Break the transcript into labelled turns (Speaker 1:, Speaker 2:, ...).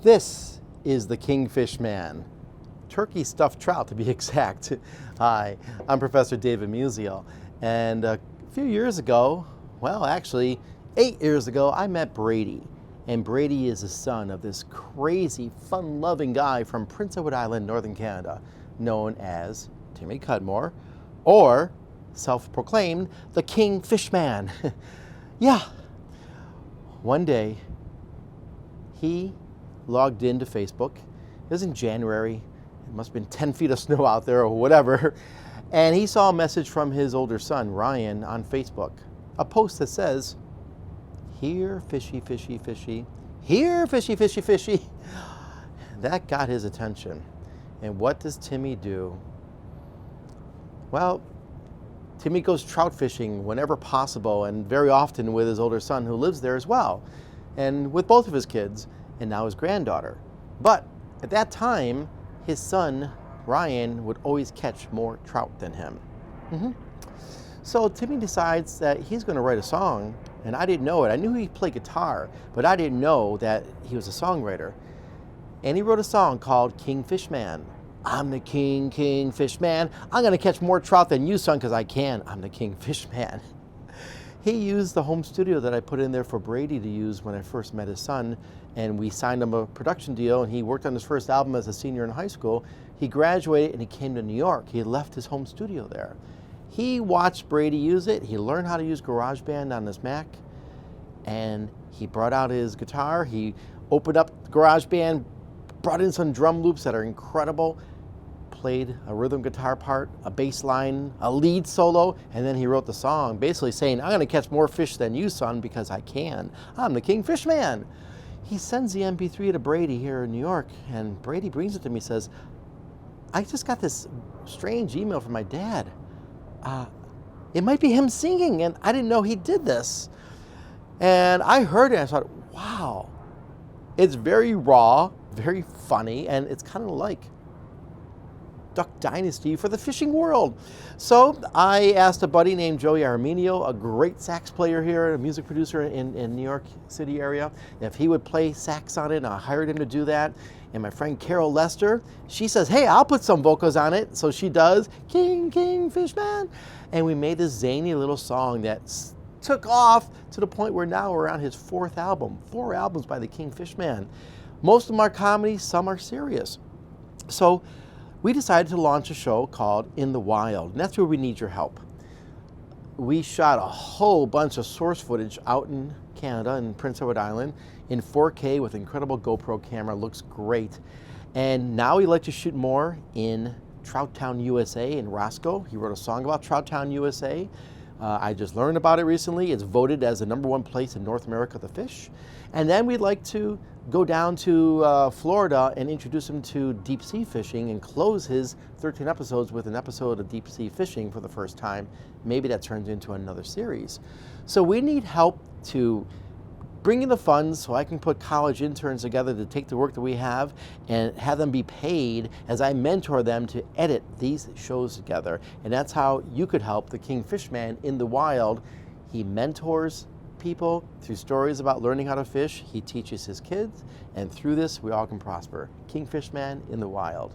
Speaker 1: This is the Kingfish Man, turkey stuffed trout to be exact. Hi, I'm Professor David Musial, and a few years ago, well actually 8 years ago, I met Brady. And Brady is the son of this crazy, fun-loving guy from Prince Edward Island, Northern Canada, known as Timmy Cudmore, or self-proclaimed the Kingfish Man. Yeah. One day, he logged into Facebook. It was in January. It must have been 10 feet of snow out there or whatever. And he saw a message from his older son, Ryan, on Facebook. A post that says, "Here, fishy, fishy, fishy. Here, fishy, fishy, fishy." That got his attention. And what does Timmy do? Well, Timmy goes trout fishing whenever possible, and very often with his older son who lives there as well, and with both of his kids, and now his granddaughter. But at that time, his son, Ryan, would always catch more trout than him. So Timmy decides that he's going to write a song, and I didn't know it. I knew he played guitar, but I didn't know that he was a songwriter. And he wrote a song called Kingfish Man. I'm the Kingfish Man. I'm going to catch more trout than you, son, because I can. I'm the Kingfish Man. He used the home studio that I put in there for Brady to use when I first met his son, and we signed him a production deal, and he worked on his first album as a senior in high school. He graduated and he came to New York. He left his home studio there. He watched Brady use it. He learned how to use GarageBand on his Mac, and he brought out his guitar. He opened up GarageBand, brought in some drum loops that are incredible, played a rhythm guitar part, a bass line, a lead solo, and then he wrote the song basically saying, I'm going to catch more fish than you, son, because I can. I'm the Kingfish Man. He sends the MP3 to Brady here in New York, and Brady brings it to me and says, I just got this strange email from my dad. It might be him singing, and I didn't know he did this. And I heard it and I thought, wow, it's very raw, very funny, and it's kind of like Duck Dynasty for the fishing world. So I asked a buddy named Joey Arminio, a great sax player here, a music producer in New York City area, if he would play sax on it, and I hired him to do that. And my friend Carol Lester, she says, hey, I'll put some vocals on it. So she does, Kingfish Man. And we made this zany little song that took off to the point where now we're on his 4th album, 4 albums by the Kingfish Man. Most of them are comedy, some are serious. So we decided to launch a show called In the Wild, and that's where we need your help. We shot a whole bunch of source footage out in Canada, in Prince Edward Island, in 4K with incredible GoPro camera, looks great. And now we'd like to shoot more in Trout Town, USA, in Roscoe. He wrote a song about Trout Town, USA. I just learned about it recently. It's voted as the #1 place in North America to fish. And then we'd like to go down to Florida and introduce him to deep sea fishing and close his 13 episodes with an episode of deep sea fishing for the first time. Maybe that turns into another series. So we need help to bring in the funds so I can put college interns together to take the work that we have and have them be paid as I mentor them to edit these shows together. And that's how you could help the Kingfish Man in the wild. He mentors people through stories about learning how to fish. He teaches his kids, and through this we all can prosper. Kingfish Man in the wild.